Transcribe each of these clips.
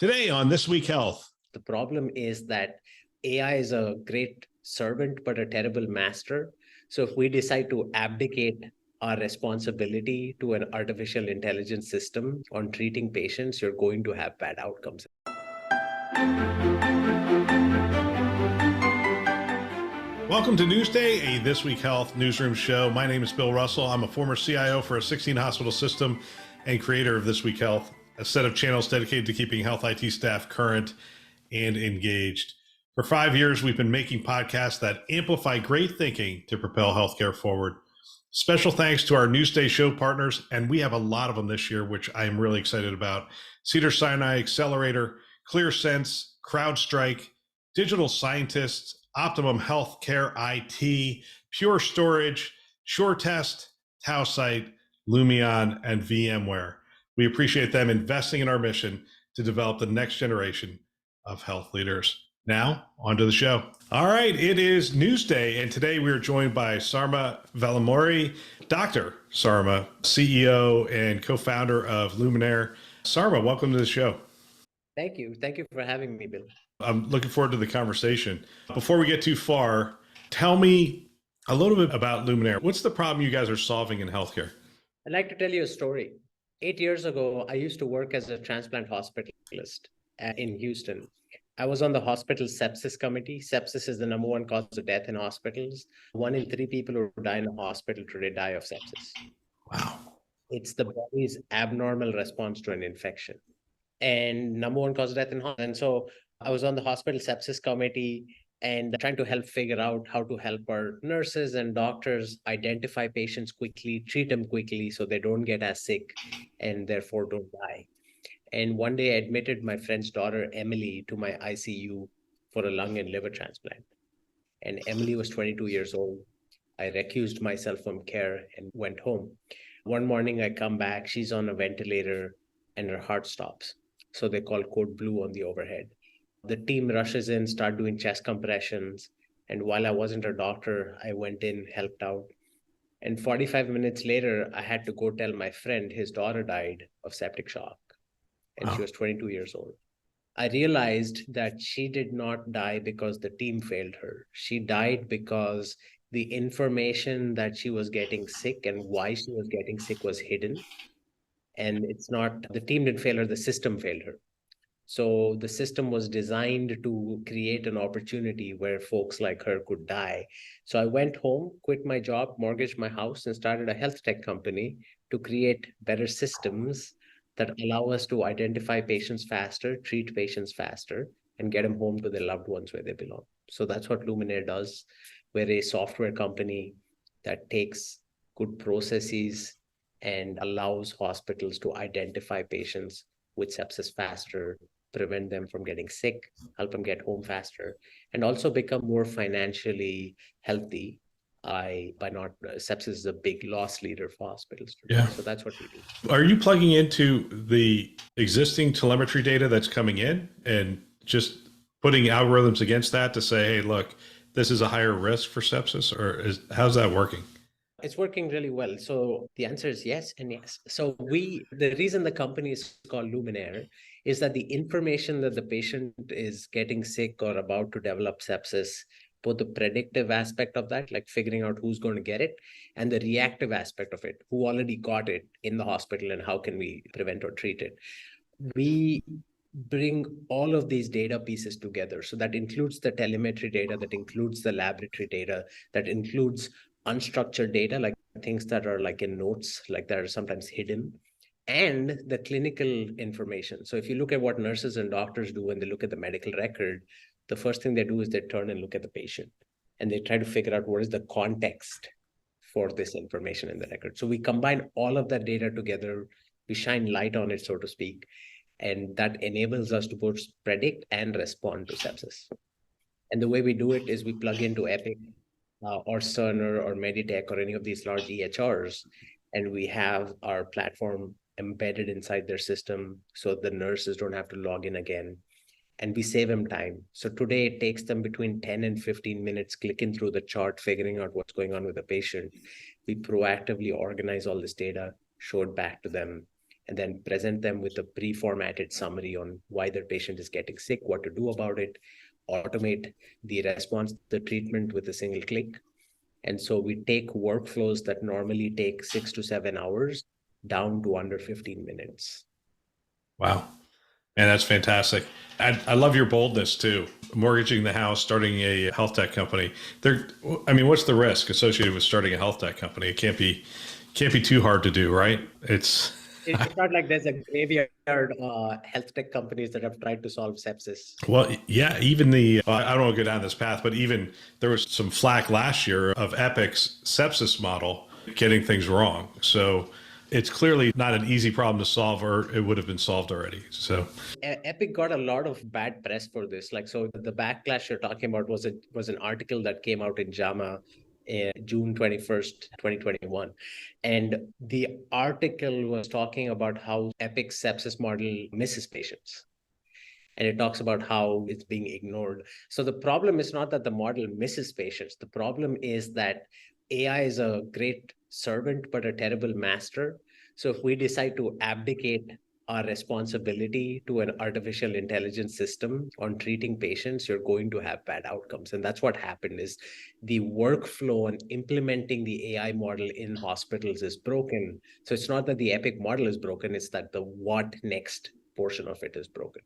Today on This Week Health. The problem is that AI is a great servant, but a terrible master. So if we decide to abdicate our responsibility to an artificial intelligence system on treating patients, you're going to have bad outcomes. Welcome to Newsday, a This Week Health newsroom show. My name is Bill Russell. I'm a former CIO for a 16-hospital system and creator of This Week Health, a set of channels dedicated to keeping health IT staff current and engaged. For 5 years, we've been making podcasts that amplify great thinking to propel healthcare forward. Special thanks to our Newsday show partners, and we have a lot of them this year, which I am really excited about. Cedars-Sinai Accelerator, ClearSense, CrowdStrike, Digital Scientists, Optimum Healthcare IT, Pure Storage, SureTest, Tausight, Lumion, and VMware. We appreciate them investing in our mission to develop the next generation of health leaders. Now, on to the show. All right, it is Newsday, and today we are joined by Sarma Velamuri, Dr. Sarma, CEO and co-founder of Luminaire. Sarma, welcome to the show. Thank you. Thank you for having me, Bill. I'm looking forward to the conversation. Before we get too far, tell me a little bit about Luminaire. What's the problem you guys are solving in healthcare? I'd like to tell you a story. 8 years ago, I used to work as a transplant hospitalist in Houston. I was on the hospital sepsis committee. Sepsis is the number one cause of death in hospitals. 1 in 3 people who die in a hospital today die of sepsis. Wow. It's the body's abnormal response to an infection. And number one cause of death in hospital. And so I was on the hospital sepsis committee and trying to help figure out how to help our nurses and doctors identify patients quickly, treat them quickly so they don't get as sick and therefore don't die. And one day I admitted my friend's daughter, Emily, to my ICU for a lung and liver transplant. And Emily was 22 years old. I recused myself from care and went home. One morning I come back, she's on a ventilator and her heart stops. So they call code blue on the overhead. The team rushes in, start doing chest compressions. And while I wasn't a doctor, I went in, helped out. And 45 minutes later, I had to go tell my friend his daughter died of septic shock. And She was 22 years old. I realized that she did not die because the team failed her. She died because the information that she was getting sick and why she was getting sick was hidden. And it's not, the team didn't fail her, the system failed her. So the system was designed to create an opportunity where folks like her could die. So I went home, quit my job, mortgaged my house, and started a health tech company to create better systems that allow us to identify patients faster, treat patients faster, and get them home to their loved ones where they belong. So that's what Luminaire does. We're a software company that takes good processes and allows hospitals to identify patients with sepsis faster, prevent them from getting sick, help them get home faster, and also become more financially healthy. Sepsis is a big loss leader for hospitals today. Yeah. So that's what we do. Are you plugging into the existing telemetry data that's coming in and just putting algorithms against that to say, hey, look, this is a higher risk for sepsis, or how's that working? It's working really well. So the answer is yes and yes. So the reason the company is called Luminaire is that the information that the patient is getting sick or about to develop sepsis, both the predictive aspect of that, like figuring out who's going to get it, and the reactive aspect of it, who already got it in the hospital and how can we prevent or treat it. We bring all of these data pieces together. So that includes the telemetry data, that includes the laboratory data, that includes unstructured data, like things that are like in notes, like that are sometimes hidden, and the clinical information. So if you look at what nurses and doctors do when they look at the medical record, the first thing they do is they turn and look at the patient and they try to figure out what is the context for this information in the record. So we combine all of that data together, we shine light on it, so to speak, and that enables us to both predict and respond to sepsis. And the way we do it is we plug into Epic or Cerner or Meditech or any of these large EHRs, and we have our platform embedded inside their system so the nurses don't have to log in again. And we save them time. So today it takes them between 10 and 15 minutes clicking through the chart, figuring out what's going on with the patient. We proactively organize all this data, show it back to them, and then present them with a pre-formatted summary on why their patient is getting sick, what to do about it, automate the response, the treatment with a single click. And so we take workflows that normally take 6 to 7 hours down to under 15 minutes. Wow. And that's fantastic. I love your boldness too. Mortgaging the house, starting a health tech company. What's the risk associated with starting a health tech company? It can't be too hard to do, right? It's not like there's a graveyard health tech companies that have tried to solve sepsis. Well, yeah, even I don't want to go down this path, but even there was some flack last year of Epic's sepsis model getting things wrong. So it's clearly not an easy problem to solve, or it would have been solved already. So Epic got a lot of bad press for this. So the backlash you're talking about was an article that came out in JAMA June 21st, 2021. And the article was talking about how Epic's sepsis model misses patients. And it talks about how it's being ignored. So the problem is not that the model misses patients. The problem is that AI is a great servant, but a terrible master. So if we decide to abdicate our responsibility to an artificial intelligence system on treating patients, you're going to have bad outcomes. And that's what happened is the workflow on implementing the AI model in hospitals is broken. So it's not that the Epic model is broken, it's that the what next portion of it is broken.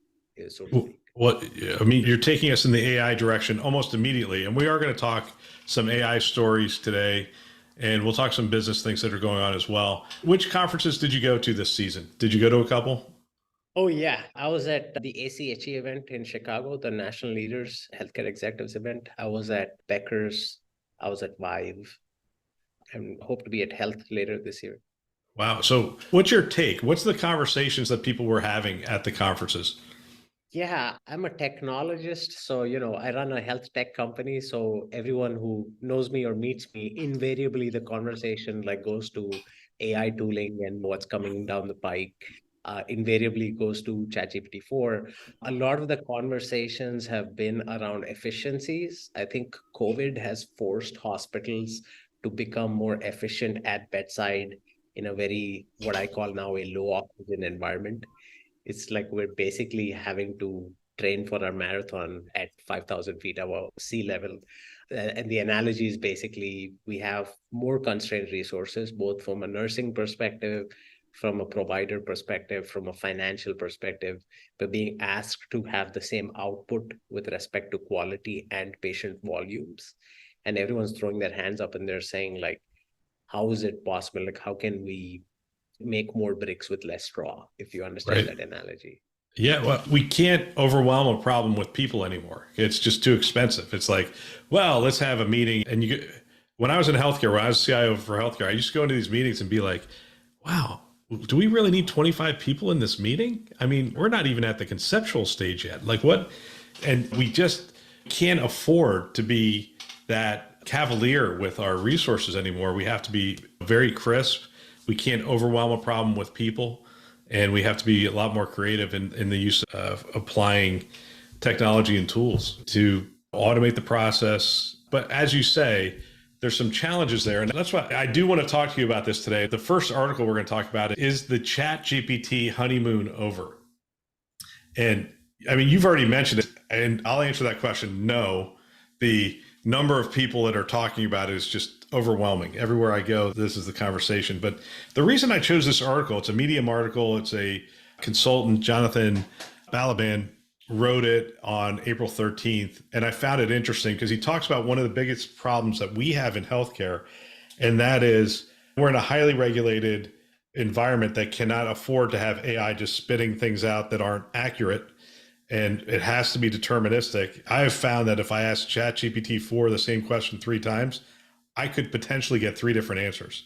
So to speak. Well, you're taking us in the AI direction almost immediately, and we are going to talk some AI stories today, and we'll talk some business things that are going on as well. Which conferences did you go to this season? Did you go to a couple? Oh, yeah. I was at the ACHE event in Chicago, the National Leaders Healthcare Executives event. I was at Becker's. I was at Vive, and hope to be at Health later this year. Wow. So what's your take? What's the conversations that people were having at the conferences? Yeah, I'm a technologist. So, I run a health tech company. So everyone who knows me or meets me, invariably the conversation goes to AI tooling and what's coming down the pike. Invariably goes to ChatGPT 4. A lot of the conversations have been around efficiencies. I think COVID has forced hospitals to become more efficient at bedside in a very, what I call now, a low oxygen environment. It's like we're basically having to train for our marathon at 5,000 feet above sea level. And the analogy is basically we have more constrained resources, both from a nursing perspective, from a provider perspective, from a financial perspective, but being asked to have the same output with respect to quality and patient volumes. And everyone's throwing their hands up and they're saying, how is it possible? How can we make more bricks with less straw, if you understand that analogy? Yeah, well, we can't overwhelm a problem with people anymore. It's just too expensive. It's like, well, let's have a meeting. And when I was in healthcare, when I was CIO for healthcare, I used to go into these meetings and be like, wow, do we really need 25 people in this meeting? I mean, we're not even at the conceptual stage yet. Like what? And we just can't afford to be that cavalier with our resources anymore. We have to be very crisp. We can't overwhelm a problem with people, and we have to be a lot more creative in the use of applying technology and tools to automate the process. But as you say, there's some challenges there. And that's why I do want to talk to you about this today. The first article we're going to talk about is the ChatGPT honeymoon over? And you've already mentioned it, and I'll answer that question. No, the number of people that are talking about it is just overwhelming. Everywhere I go, this is the conversation. But the reason I chose this article, it's a Medium article. It's a consultant, Jonathan Balaban, wrote it on April 13th. And I found it interesting because he talks about one of the biggest problems that we have in healthcare. And that is we're in a highly regulated environment that cannot afford to have AI just spitting things out that aren't accurate. And it has to be deterministic. I have found that if I ask ChatGPT 4 the same question 3 times, I could potentially get 3 different answers.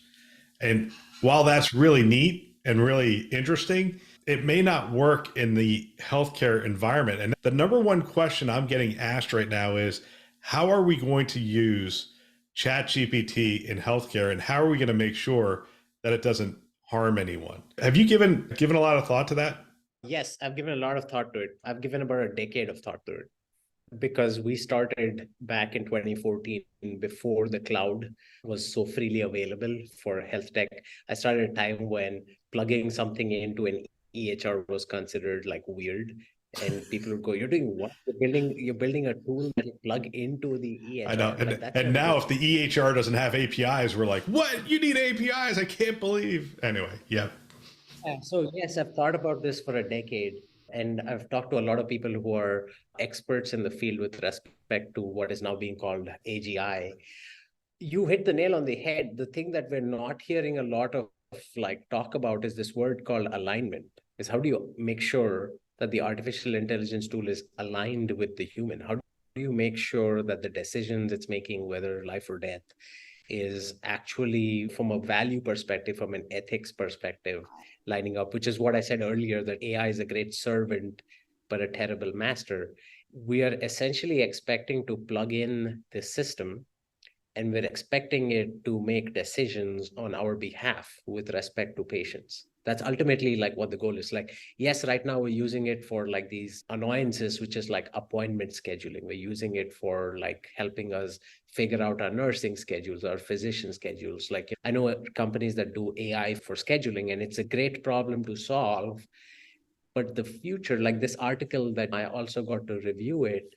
And while that's really neat and really interesting, it may not work in the healthcare environment. And the number one question I'm getting asked right now is, how are we going to use ChatGPT in healthcare, and how are we going to make sure that it doesn't harm anyone? Have you given a lot of thought to that? Yes, I've given a lot of thought to it. I've given about a decade of thought to it. because we started back in 2014 before the cloud was so freely available for health tech. I started at a time when plugging something into an EHR was considered like weird. And people would go, "You're doing what? You're building a tool that you plug into the I know. EHR. Like And, that's and not a now good." if the EHR doesn't have APIs, we're like, what? You need APIs? I can't believe. Anyway, yeah. Yeah, so yes, I've thought about this for a decade, and I've talked to a lot of people who are experts in the field with respect to what is now being called AGI. You hit the nail on the head. The thing that we're not hearing a lot of like talk about is this word called alignment. Is how do you make sure that the artificial intelligence tool is aligned with the human? How do you make sure that the decisions it's making, whether life or death, is actually from a value perspective, from an ethics perspective, lining up, which is what I said earlier, that AI is a great servant, but a terrible master. We are essentially expecting to plug in the system and we're expecting it to make decisions on our behalf with respect to patients. That's ultimately like what the goal is. Like, yes, right now we're using it for like these annoyances, which is like appointment scheduling. We're using it for like helping us figure out our nursing schedules, our physician schedules. Like, I know companies that do AI for scheduling, and it's a great problem to solve. But the future, like this article that I also got to review it,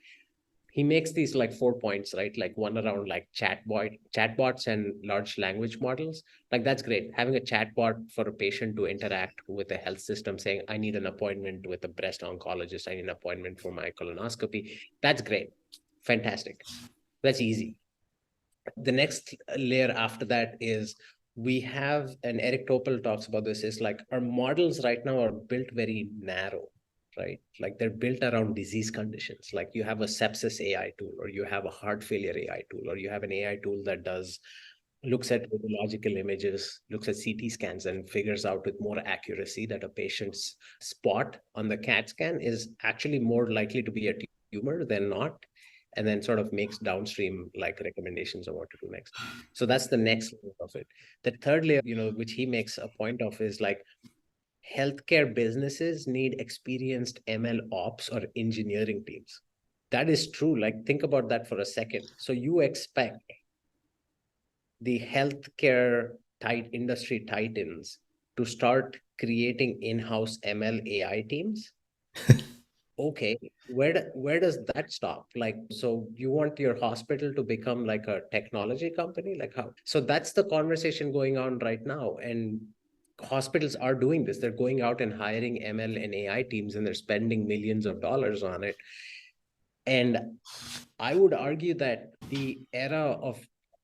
he makes these like 4 points, right? Like one around like chatbots and large language models. Like that's great. Having a chatbot for a patient to interact with the health system saying, I need an appointment with a breast oncologist, I need an appointment for my colonoscopy. That's great. Fantastic. That's easy. The next layer after that is we have, and Eric Topol talks about this, is like our models right now are built very narrow, right? Like they're built around disease conditions. Like you have a sepsis AI tool, or you have a heart failure AI tool, or you have an AI tool that looks at radiological images, looks at CT scans, and figures out with more accuracy that a patient's spot on the CAT scan is actually more likely to be a tumor than not, and then sort of makes downstream like recommendations on what to do next. So that's the next layer of it. The third layer, which he makes a point of, is like healthcare businesses need experienced ML ops or engineering teams. That is true. Like think about that for a second. So you expect the healthcare industry titans to start creating in-house ML AI teams. Okay, where does that stop? Like, so you want your hospital to become like a technology company? Like how? So that's the conversation going on right now. And hospitals are doing this. They're going out and hiring ML and AI teams, and they're spending millions of dollars on it. And I would argue that the era of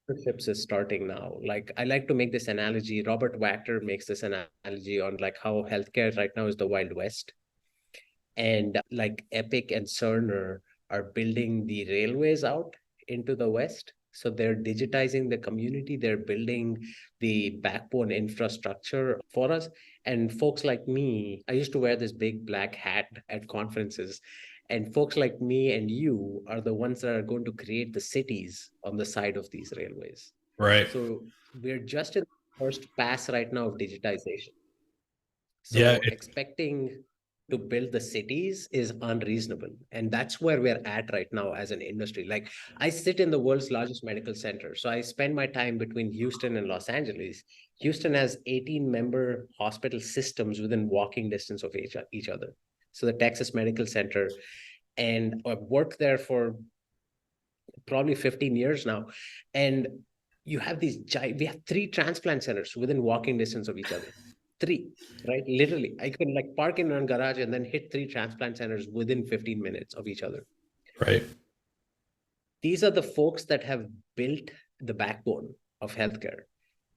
partnerships is starting now. Like I like to make this analogy. Robert Wachter makes this analogy on like how healthcare right now is the Wild West. And like Epic and Cerner are building the railways out into the West. So they're digitizing the community, they're building the backbone infrastructure for us. And folks like me, I used to wear this big black hat at conferences. And folks like me and you are the ones that are going to create the cities on the side of these railways. Right. So we're just in the first pass right now of digitization. Yeah. So expecting to build the cities is unreasonable. And that's where we're at right now as an industry. Like I sit in the world's largest medical center. So I spend my time between Houston and Los Angeles. Houston has 18 member hospital systems within walking distance of each other. So the Texas Medical Center, and I've worked there for probably 15 years now. And you have we have 3 transplant centers within walking distance of each other. 3, right? Literally, I could like park in a garage and then hit 3 transplant centers within 15 minutes of each other. Right. These are the folks that have built the backbone of healthcare.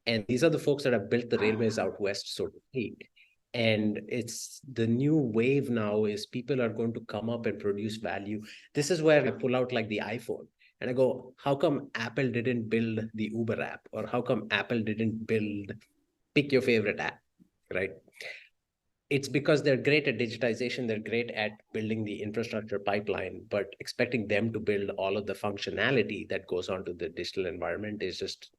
And these are the folks that have built the railways out west, so to speak. And it's the new wave now is people are going to come up and produce value. This is where I pull out like the iPhone and I go, how come Apple didn't build the Uber app? Or how come Apple didn't pick your favorite app, right? It's because they're great at digitization, they're great at building the infrastructure pipeline, but expecting them to build all of the functionality that goes onto the digital environment is just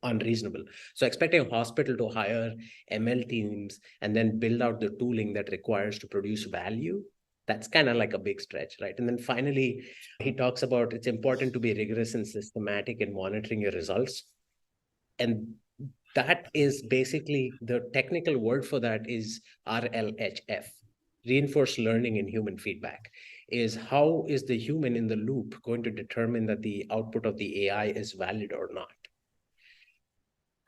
unreasonable. So expecting a hospital to hire ML teams and then build out the tooling that requires to produce value That's kind of like a big stretch, right? And then finally, he talks about it's important to be rigorous and systematic in monitoring your results. And that is basically the technical word for that is RLHF, reinforced learning and human feedback. Is how is the human in the loop going to determine that the output of the AI is valid or not?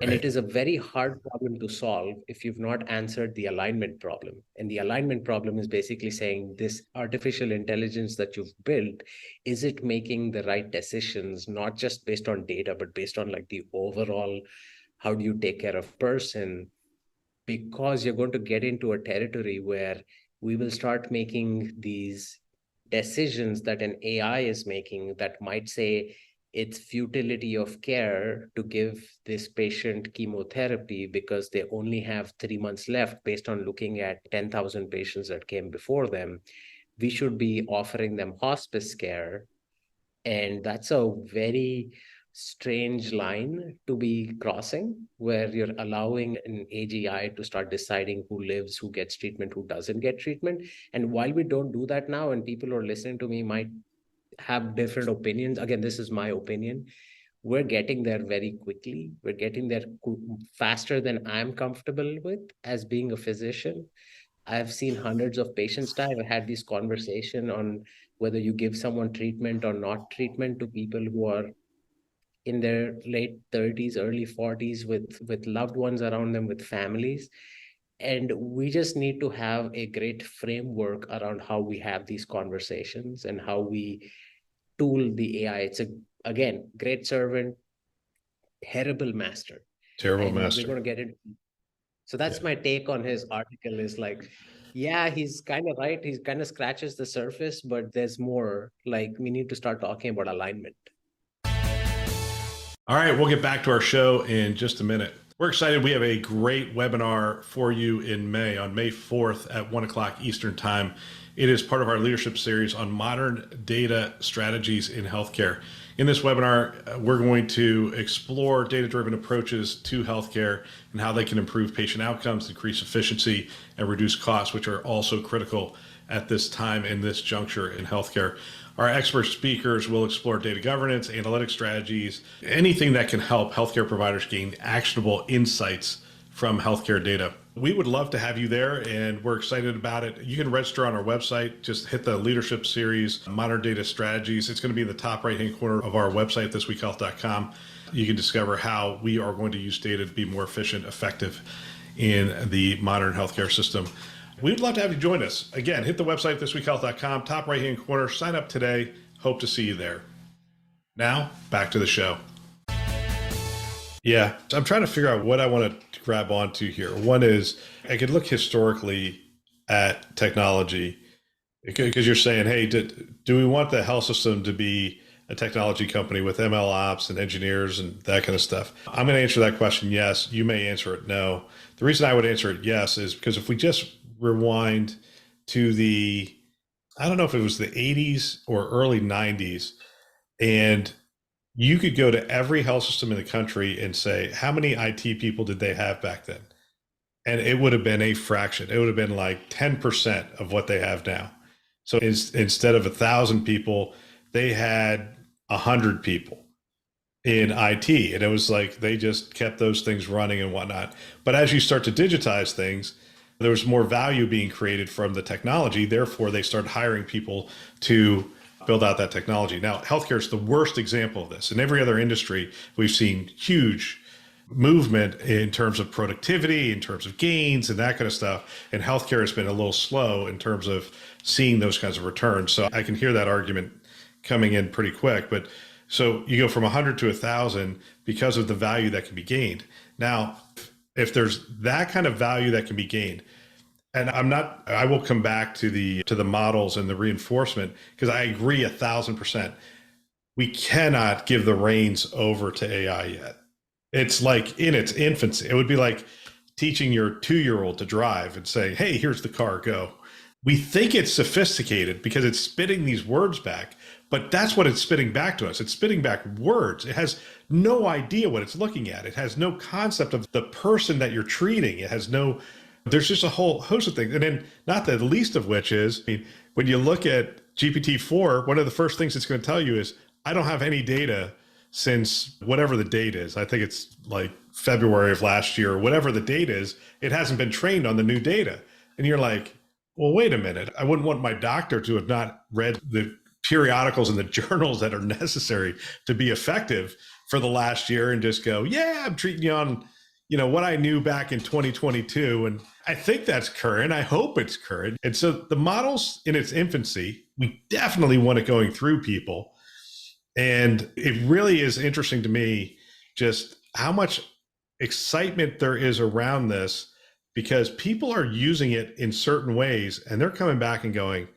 And it is a very hard problem to solve if you've not answered the alignment problem. And the alignment problem is basically saying this artificial intelligence that you've built, is it making the right decisions, not just based on data, but based on like the overall, how do you take care of person? Because you're going to get into a territory where we will start making these decisions that an AI is making that might say, it's futility of care to give this patient chemotherapy because they only have 3 months left based on looking at 10,000 patients that came before them. We should be offering them hospice care. And that's a very strange line to be crossing, where you're allowing an AGI to start deciding who lives, who gets treatment, who doesn't get treatment. And while we don't do that now, and people who are listening to me might have different opinions. Again, this is my opinion. We're getting there very quickly. We're getting there faster than I'm comfortable with as being a physician. I've seen hundreds of patients die. I've had this conversation on whether you give someone treatment or not treatment to people who are in their late 30s, early 40s with loved ones around them, with families. And we just need to have a great framework around how we have these conversations and how we tool the AI. It's again, great servant, terrible master. Terrible master. We're going to get it. So that's my take on his article is like, yeah, he's kind of right. He kind of scratches the surface, but there's more. Like, we need to start talking about alignment. All right, we'll get back to our show in just a minute. We're excited. We have a great webinar for you in May, on May 4th at 1 o'clock Eastern Time. It is part of our leadership series on modern data strategies in healthcare. In this webinar, we're going to explore data-driven approaches to healthcare and how they can improve patient outcomes, increase efficiency, and reduce costs, which are also critical at this time in this juncture in healthcare. Our expert speakers will explore data governance, analytic strategies, anything that can help healthcare providers gain actionable insights from healthcare data. We would love to have you there, and we're excited about it. You can register on our website. Just hit the leadership series, Modern Data Strategies. It's going to be in the top right-hand corner of our website, thisweekhealth.com. You can discover how we are going to use data to be more efficient, effective in the modern healthcare system. We'd love to have you join us. Again, hit the website, thisweekhealth.com, top right-hand corner. Sign up today. Hope to see you there. Now, back to the show. Yeah, I'm trying to figure out what I want to grab onto here. One is I could look historically at technology, because you're saying, hey, do we want the health system to be a technology company with ML ops and engineers and that kind of stuff? I'm going to answer that question yes. You may answer it no. The reason I would answer it yes is because if we just rewind to I don't know if it was the 80s or early 90s, and you could go to every health system in the country and say, how many IT people did they have back then? And it would have been a fraction. It would have been like 10% of what they have now. So instead of 1,000 people, they had 100 people in IT. And it was like they just kept those things running and whatnot. But as you start to digitize things, there was more value being created from the technology. Therefore, they started hiring people to build out that technology. Now, healthcare is the worst example of this. In every other industry, we've seen huge movement in terms of productivity, in terms of gains and that kind of stuff. And healthcare has been a little slow in terms of seeing those kinds of returns. So I can hear that argument coming in pretty quick. But so you go from 100 to 1,000 because of the value that can be gained. Now, if there's that kind of value that can be gained, and I will come back to the models and the reinforcement, because I agree 1,000%. We cannot give the reins over to AI yet. It's like in its infancy. It would be like teaching your 2-year-old to drive and saying, hey, here's the car, go. We think it's sophisticated because it's spitting these words back, but that's what it's spitting back to us. It's spitting back words. It has no idea what it's looking at. It has no concept of the person that you're treating. There's just a whole host of things. And then not the least of which is, when you look at GPT-4, one of the first things it's going to tell you is, I don't have any data since whatever the date is. I think it's like February of last year, whatever the date is, it hasn't been trained on the new data. And you're like, well, wait a minute. I wouldn't want my doctor to have not read the periodicals and the journals that are necessary to be effective for the last year and just go, yeah, I'm treating you on, what I knew back in 2022. And I think that's current. I hope it's current. And so the model's in its infancy. We definitely want it going through people. And it really is interesting to me just how much excitement there is around this, because people are using it in certain ways and they're coming back and going,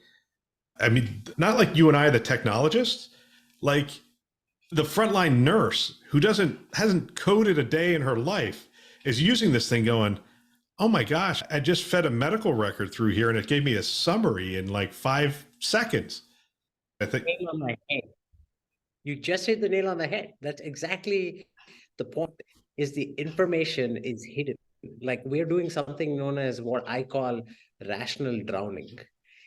I mean, not like you and I, the technologists, like the frontline nurse who hasn't coded a day in her life is using this thing going, oh my gosh, I just fed a medical record through here and it gave me a summary in like 5 seconds. I think Nail on the head. You just hit the nail on the head. That's exactly the point, is the information is hidden. Like, we're doing something known as what I call rational drowning.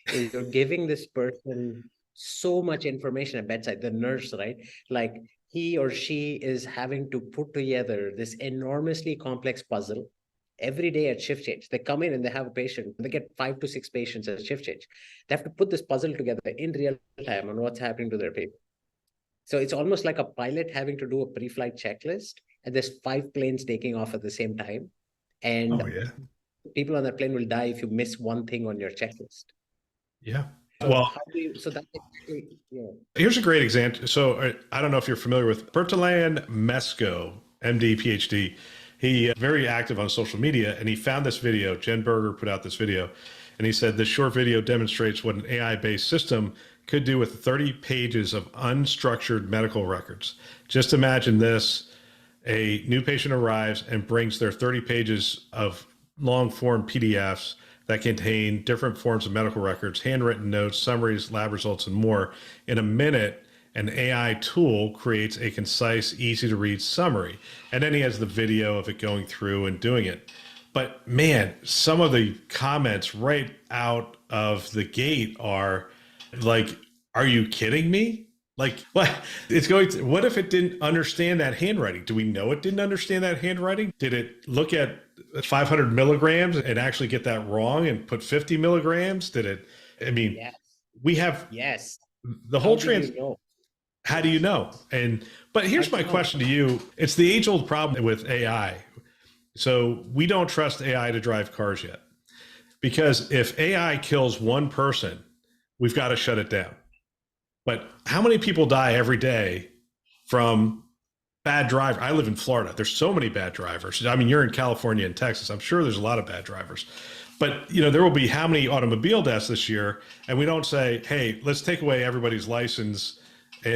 Is you're giving this person so much information at bedside, the nurse, right? Like, he or she is having to put together this enormously complex puzzle every day at shift change. They come in and they have a patient, they get 5 to 6 patients at shift change. They have to put this puzzle together in real time on what's happening to their patient. So it's almost like a pilot having to do a pre-flight checklist, and there's 5 planes taking off at the same time. And people on that plane will die if you miss one thing on your checklist. Yeah. So well, so that's exactly, here's a great example. So I don't know if you're familiar with Bertalan Mesko, MD, PhD. He very active on social media, and he found this video. Jen Berger put out this video, and he said this short video demonstrates what an AI-based system could do with 30 pages of unstructured medical records. Just imagine this. A new patient arrives and brings their 30 pages of long form PDFs that contain different forms of medical records, handwritten notes, summaries, lab results, and more. In a minute, an AI tool creates a concise, easy to read summary. And then he has the video of it going through and doing it. But man, some of the comments right out of the gate are like, are you kidding me? Like, what? What if it didn't understand that handwriting? Do we know it didn't understand that handwriting? Did it look at 500 milligrams and actually get that wrong and put 50 milligrams? yes. We have the whole How do you know? But here's my question to you. It's the age old problem with AI. So we don't trust AI to drive cars yet, because if AI kills one person, we've got to shut it down. But how many people die every day from bad driver? I live in Florida. There's so many bad drivers. I mean, you're in California and Texas. I'm sure there's a lot of bad drivers. But there will be how many automobile deaths this year? And we don't say, hey, let's take away everybody's license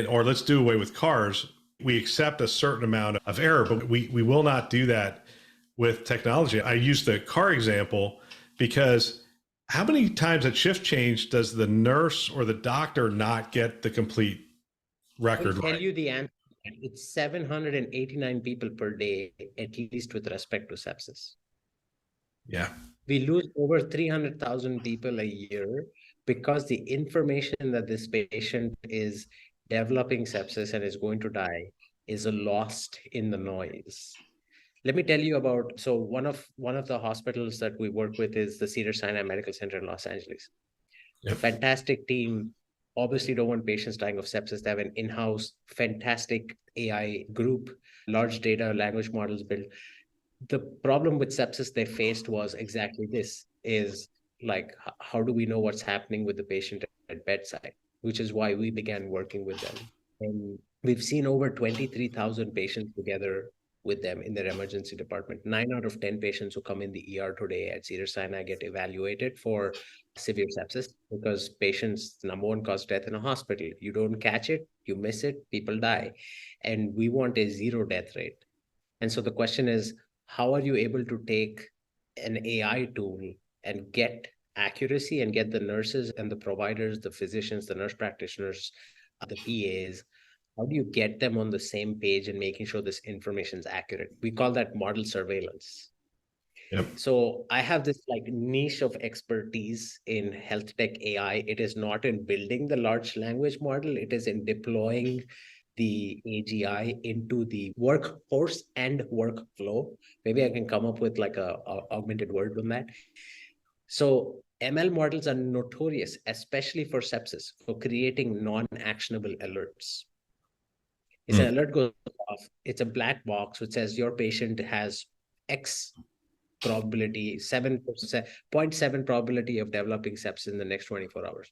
or let's do away with cars. We accept a certain amount of error, but we will not do that with technology. I use the car example because how many times at shift change does the nurse or the doctor not get the complete record right? I'll tell you the answer. It's 789 people per day, at least with respect to sepsis. Yeah. We lose over 300,000 people a year because the information that this patient is developing sepsis and is going to die is lost in the noise. Let me tell you about, so one of the hospitals that we work with is the Cedars-Sinai Medical Center in Los Angeles. Yep. A fantastic team. Obviously don't want patients dying of sepsis. They have an in-house fantastic AI group, large data language models built. The problem with sepsis they faced was exactly this, is like, how do we know what's happening with the patient at bedside? Which is why we began working with them. And we've seen over 23,000 patients together with them in their emergency department. 9 out of 10 patients who come in the ER today at Cedars-Sinai get evaluated for severe sepsis, because patients' number one cause of death in a hospital. You don't catch it, you miss it, people die. And we want a 0 death rate. And so the question is, how are you able to take an AI tool and get accuracy and get the nurses and the providers, the physicians, the nurse practitioners, the PAs, how do you get them on the same page and making sure this information is accurate? We call that model surveillance. Yep. So I have this like niche of expertise in health tech AI. It is not in building the large language model. It is in deploying the AGI into the workforce and workflow. Maybe I can come up with like a augmented word on that. So ML models are notorious, especially for sepsis, for creating non-actionable alerts. It's an alert goes off. It's a black box which says your patient has X probability, 7%, 0.7 probability of developing sepsis in the next 24 hours.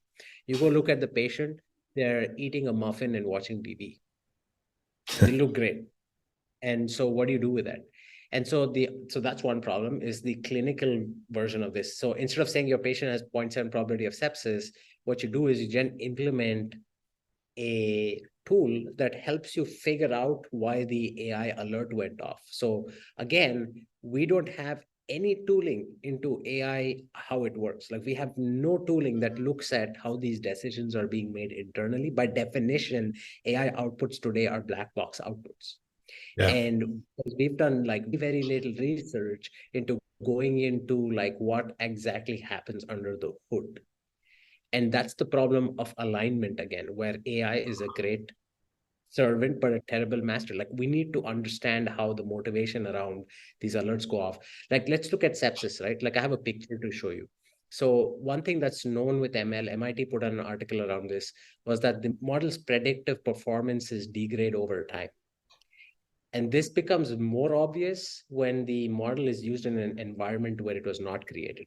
You go look at the patient, they're eating a muffin and watching TV. They look great. And so what do you do with that? And so that's one problem is the clinical version of this. So instead of saying your patient has 0.7 probability of sepsis, what you do is you implement a tool that helps you figure out why the AI alert went off. So again, we don't have any tooling into AI, how it works. Like we have no tooling that looks at how these decisions are being made internally. By definition, AI outputs today are black box outputs. Yeah. And we've done like very little research into going into like what exactly happens under the hood. And that's the problem of alignment again, where AI is a great servant, but a terrible master. Like we need to understand how the motivation around these alerts go off. Like let's look at sepsis, right? Like I have a picture to show you. So one thing that's known with ML, MIT put out an article around this, was that the model's predictive performances degrade over time. And this becomes more obvious when the model is used in an environment where it was not created.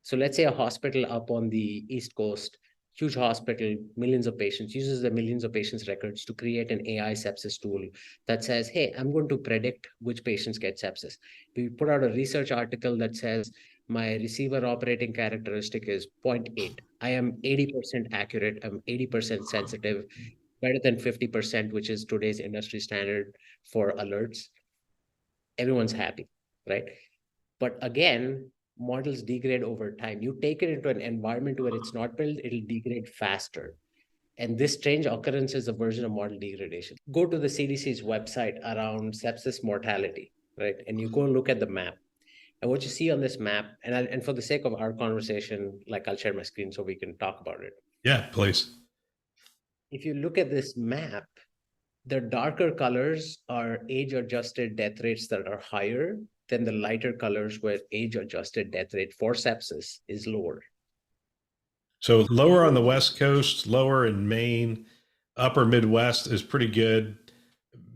So let's say a hospital up on the East Coast, huge hospital, millions of patients, uses the millions of patients' records to create an AI sepsis tool that says, hey, I'm going to predict which patients get sepsis. We put out a research article that says, my receiver operating characteristic is 0.8. I am 80% accurate. I'm 80% sensitive, better than 50%, which is today's industry standard for alerts. Everyone's happy, right? But again, models degrade over time. You take it into an environment where it's not built, it'll degrade faster. And this strange occurrence is a version of model degradation. Go to the CDC's website around sepsis mortality, right? And you go look at the map. And what you see on this map, and for the sake of our conversation, like I'll share my screen so we can talk about it. Yeah, please. If you look at this map, the darker colors are age-adjusted death rates that are higher than the lighter colors where age-adjusted death rate for sepsis is lower. So lower on the West Coast, lower in Maine, upper Midwest is pretty good.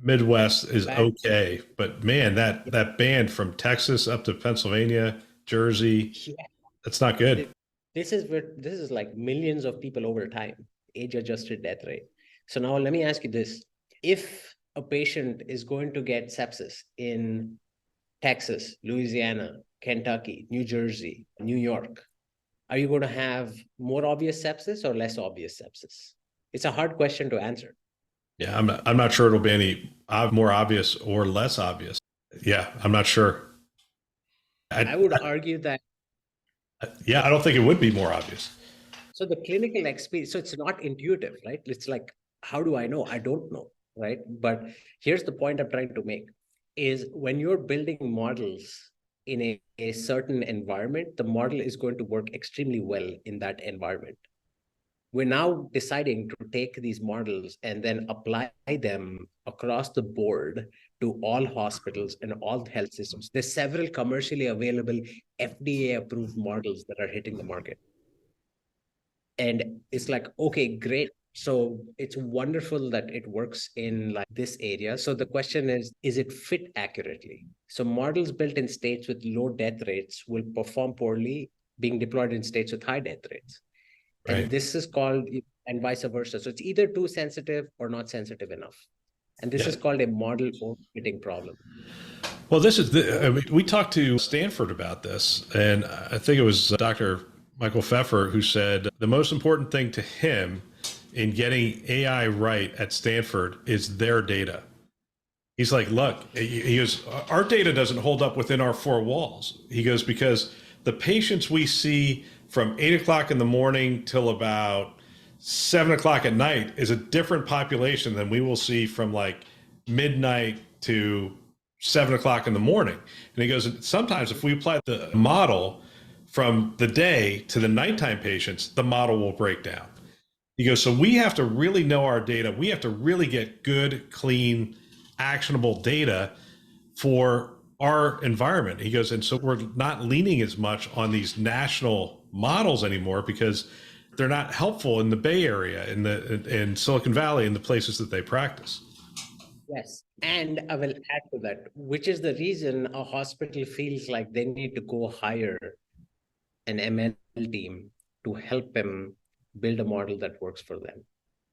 Midwest is okay, but man, that band from Texas up to Pennsylvania, Jersey, that's not good. This is like millions of people over time, age-adjusted death rate. So now let me ask you this. If a patient is going to get sepsis in Texas, Louisiana, Kentucky, New Jersey, New York, are you going to have more obvious sepsis or less obvious sepsis? It's a hard question to answer. Yeah, I'm not sure it'll be any more obvious or less obvious. Yeah, I'm not sure. I would argue that. Yeah, I don't think it would be more obvious. So the clinical experience, so it's not intuitive, right? It's like, how do I know? I don't know, right? But here's the point I'm trying to make is when you're building models in a certain environment, the model is going to work extremely well in that environment. We're now deciding to take these models and then apply them across the board to all hospitals and all health systems. There's several commercially available FDA-approved models that are hitting the market. And it's like, okay, great. So it's wonderful that it works in like this area. So the question is it fit accurately? So models built in states with low death rates will perform poorly being deployed in states with high death rates. Right. And this is called, and vice versa. So it's either too sensitive or not sensitive enough. And this is called a model overfitting problem. Well, this is we talked to Stanford about this, and I think it was Dr. Michael Pfeffer who said the most important thing to him in getting AI right at Stanford is their data. He's like, look, he goes, our data doesn't hold up within our four walls. He goes, because the patients we see from 8 o'clock in the morning till about 7 o'clock at night is a different population than we will see from like midnight to 7 o'clock in the morning. And he goes, sometimes if we apply the model from the day to the nighttime patients, the model will break down. He goes, so we have to really know our data. We have to really get good, clean, actionable data for our environment. He goes, and so we're not leaning as much on these national models anymore because they're not helpful in the Bay Area, in Silicon Valley, in the places that they practice. Yes. And I will add to that, which is the reason a hospital feels like they need to go hire an ML team to help them build a model that works for them.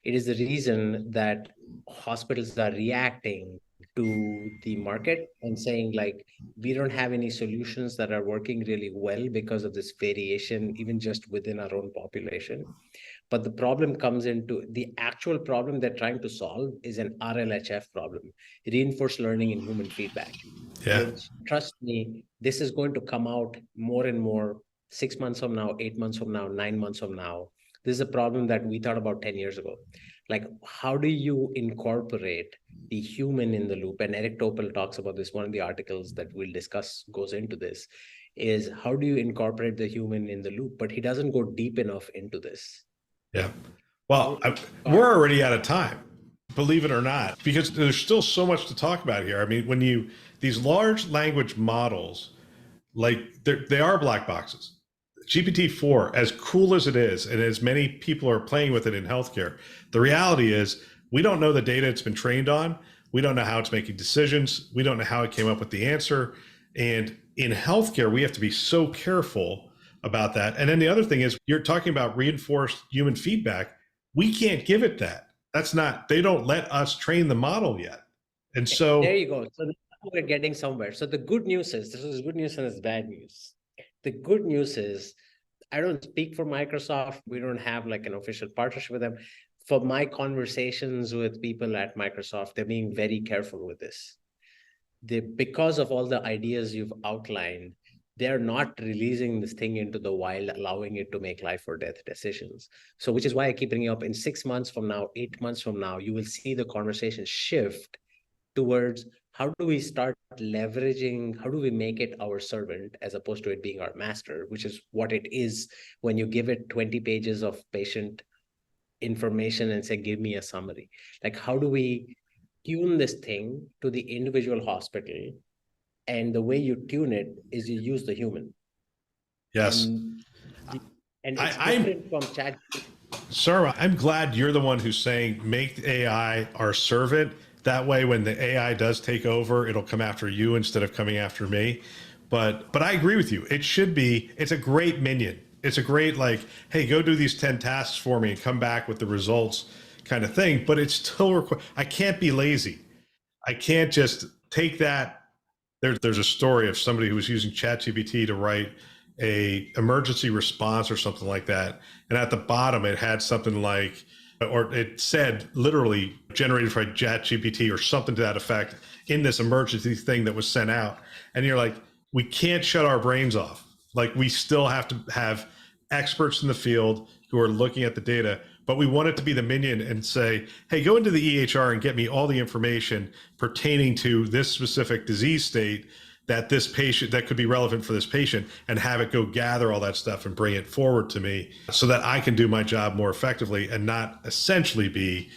It is the reason that hospitals are reacting to the market and saying, like, we don't have any solutions that are working really well because of this variation, even just within our own population. But the problem comes into the actual problem they're trying to solve is an RLHF problem, reinforced learning and human feedback. Yeah. Which, trust me, this is going to come out more and more 6 months from now, 8 months from now, 9 months from now. This is a problem that we thought about 10 years ago. Like, how do you incorporate the human in the loop? And Eric Topol talks about this. One of the articles that we'll discuss goes into this, is how do you incorporate the human in the loop? But he doesn't go deep enough into this. Yeah. Well, we're already out of time, believe it or not, because there's still so much to talk about here. I mean, these large language models, like they are black boxes. GPT-4, as cool as it is, and as many people are playing with it in healthcare, the reality is we don't know the data it's been trained on. We don't know how it's making decisions. We don't know how it came up with the answer. And in healthcare, we have to be so careful about that. And then the other thing is, you're talking about reinforced human feedback. We can't give it that. They don't let us train the model yet. And so there you go. So we're getting somewhere. So the good news is, this is good news and it's bad news. The good news is, I don't speak for Microsoft. We don't have like an official partnership with them. For my conversations with people at Microsoft, they're being very careful with this. Because of all the ideas you've outlined, they're not releasing this thing into the wild, allowing it to make life or death decisions. So, which is why I keep bringing up, in 6 months from now, 8 months from now, you will see the conversation shift towards how do we start leveraging, how do we make it our servant as opposed to it being our master, which is what it is when you give it 20 pages of patient information and say, give me a summary. Like, how do we tune this thing to the individual hospital? And the way you tune it is you use the human. yes. And it's different from chat. Sarma, I'm glad you're the one who's saying make the AI our servant. That way, when the AI does take over, it'll come after you instead of coming after me. But I agree with you. It's a great minion. It's a great, like, hey, go do these 10 tasks for me and come back with the results kind of thing. But it's still I can't be lazy. I can't just take that. There's a story of somebody who was using ChatGPT to write a emergency response or something like that. And at the bottom, it had something like, or it said literally generated by ChatGPT or something to that effect in this emergency thing that was sent out. And you're like, we can't shut our brains off. Like, we still have to have experts in the field who are looking at the data, but we want it to be the minion and say, hey, go into the EHR and get me all the information pertaining to this specific disease state that could be relevant for this patient, and have it go gather all that stuff and bring it forward to me so that I can do my job more effectively and not essentially be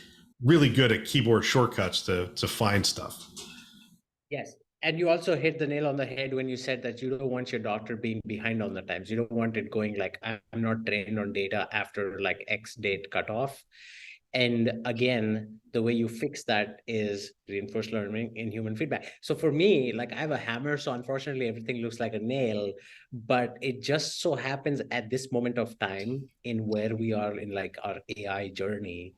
really good at keyboard shortcuts to find stuff. Yes. And you also hit the nail on the head when you said that you don't want your doctor being behind on the times. You don't want it going like, I'm not trained on data after like X date cutoff. And again, the way you fix that is reinforced learning and human feedback. So for me, like, I have a hammer, so unfortunately everything looks like a nail, but it just so happens at this moment of time in where we are in like our AI journey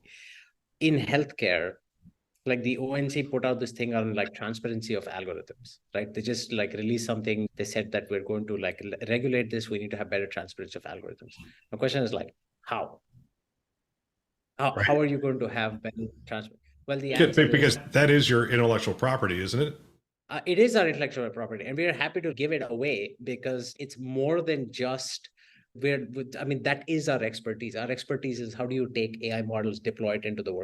in healthcare, like the ONC put out this thing on like transparency of algorithms, right? They just like released something. They said that we're going to like regulate this. We need to have better transparency of algorithms. The question is like, how? How are you going to have better transparency? Well, the answer because that is your intellectual property, isn't it? It is our intellectual property, and we are happy to give it away because it's more than just that is our expertise. Our expertise is how do you take AI models, deploy it into the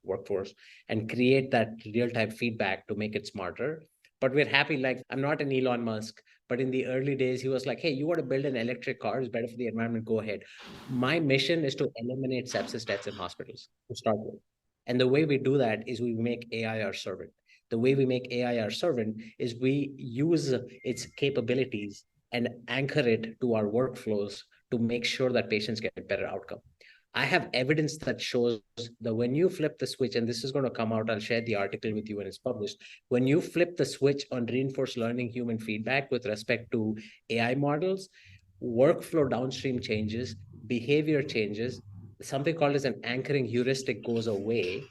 workforce, and create that real-time feedback to make it smarter. but we're happy. Like, I'm not an Elon Musk, but in the early days, he was like, hey, you want to build an electric car, it's better for the environment, go ahead. My mission is to eliminate sepsis deaths in hospitals to start with. And the way we do that is we make AI our servant. The way we make AI our servant is we use its capabilities and anchor it to our workflows to make sure that patients get a better outcome. I have evidence that shows that when you flip the switch, and this is going to come out, I'll share the article with you when it's published. When you flip the switch on reinforced learning human feedback with respect to AI models, workflow downstream changes, behavior changes, something called as an anchoring heuristic goes away.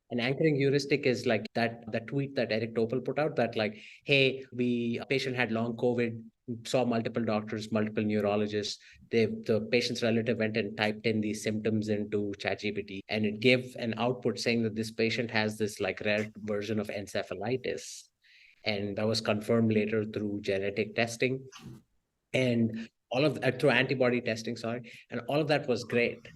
An anchoring heuristic is like that tweet that Eric Topol put out that like, hey, a patient had long COVID, saw multiple doctors, multiple neurologists. The patient's relative went and typed in these symptoms into ChatGPT, and it gave an output saying that this patient has this like rare version of encephalitis. And that was confirmed later through genetic testing and all of that through antibody testing, sorry. And all of that was great.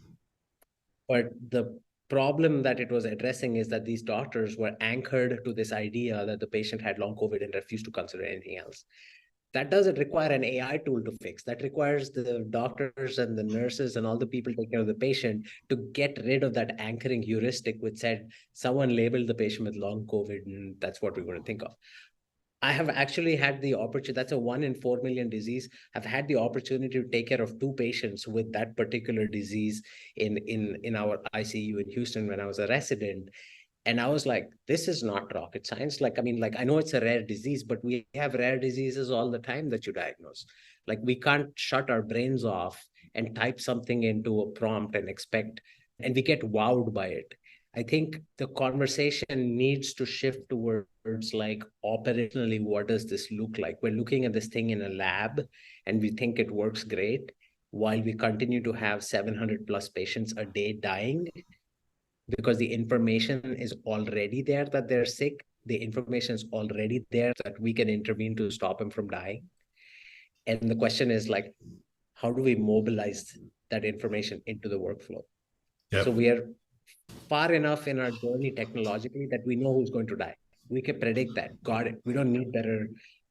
But the problem that it was addressing is that these doctors were anchored to this idea that the patient had long COVID and refused to consider anything else. That doesn't require an AI tool to fix. That requires the doctors and the nurses and all the people taking care of the patient to get rid of that anchoring heuristic, which said someone labeled the patient with long COVID, and that's what we're going to think of. I have actually had the opportunity, that's a 1 in 4 million disease. I've had the opportunity to take care of 2 patients with that particular disease in our ICU in Houston when I was a resident. And I was like, this is not rocket science. Like, I mean, like, I know it's a rare disease, but we have rare diseases all the time that you diagnose. Like, we can't shut our brains off and type something into a prompt and expect, and we get wowed by it. I think the conversation needs to shift towards like operationally, what does this look like? We're looking at this thing in a lab and we think it works great while we continue to have 700 plus patients a day dying because the information is already there that they're sick. The information is already there that we can intervene to stop them from dying. And the question is like, how do we mobilize that information into the workflow? Yep. So we are far enough in our journey technologically that we know who's going to die. We can predict that. Got it. We don't need better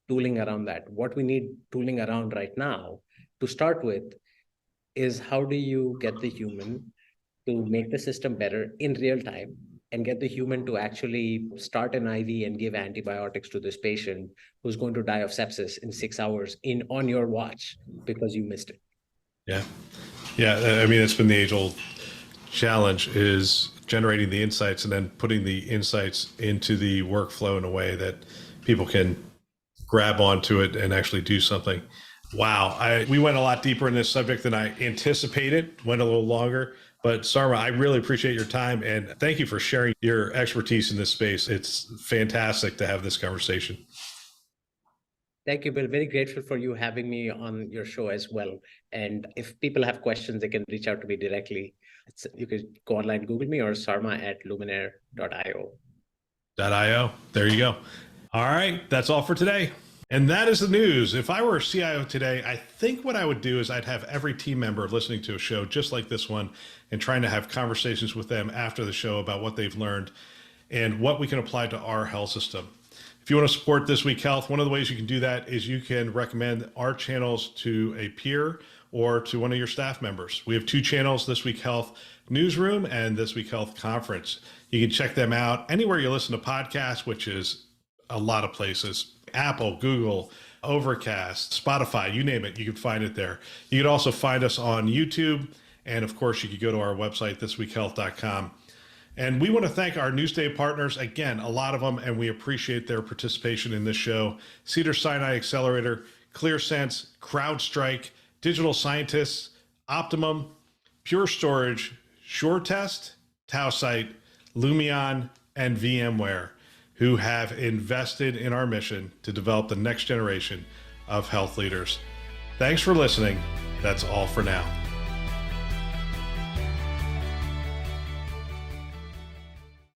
tooling around that. What we need tooling around right now to start with is how do you get the human to make the system better in real time and get the human to actually start an IV and give antibiotics to this patient who's going to die of sepsis in 6 hours on your watch because you missed it. Yeah. Yeah. I mean, it's been the age-old challenge is generating the insights and then putting the insights into the workflow in a way that people can grab onto it and actually do something. Wow. We went a lot deeper in this subject than I anticipated, went a little longer. But Sarma, I really appreciate your time and thank you for sharing your expertise in this space. It's fantastic to have this conversation. Thank you, Bill. Very grateful for you having me on your show as well. And if people have questions, they can reach out to me directly. You could go online, Google me, or sarma@luminaire.io. .io. There you go. All right. That's all for today. And that is the news. If I were a CIO today, I think what I would do is I'd have every team member listening to a show just like this one and trying to have conversations with them after the show about what they've learned and what we can apply to our health system. If you want to support This Week Health, one of the ways you can do that is you can recommend our channels to a peer or to one of your staff members. We have 2 channels, This Week Health Newsroom and This Week Health Conference. You can check them out anywhere you listen to podcasts, which is a lot of places. Apple, Google, Overcast, Spotify, you name it, you can find it there. You could also find us on YouTube. And of course, you could go to our website, thisweekhealth.com. And we want to thank our Newsday partners, again, a lot of them, and we appreciate their participation in this show. Cedars-Sinai Accelerator, ClearSense, CrowdStrike, Digital Scientists, Optimum, Pure Storage, SureTest, Tausight, Lumion, and VMware, who have invested in our mission to develop the next generation of health leaders. Thanks for listening. That's all for now.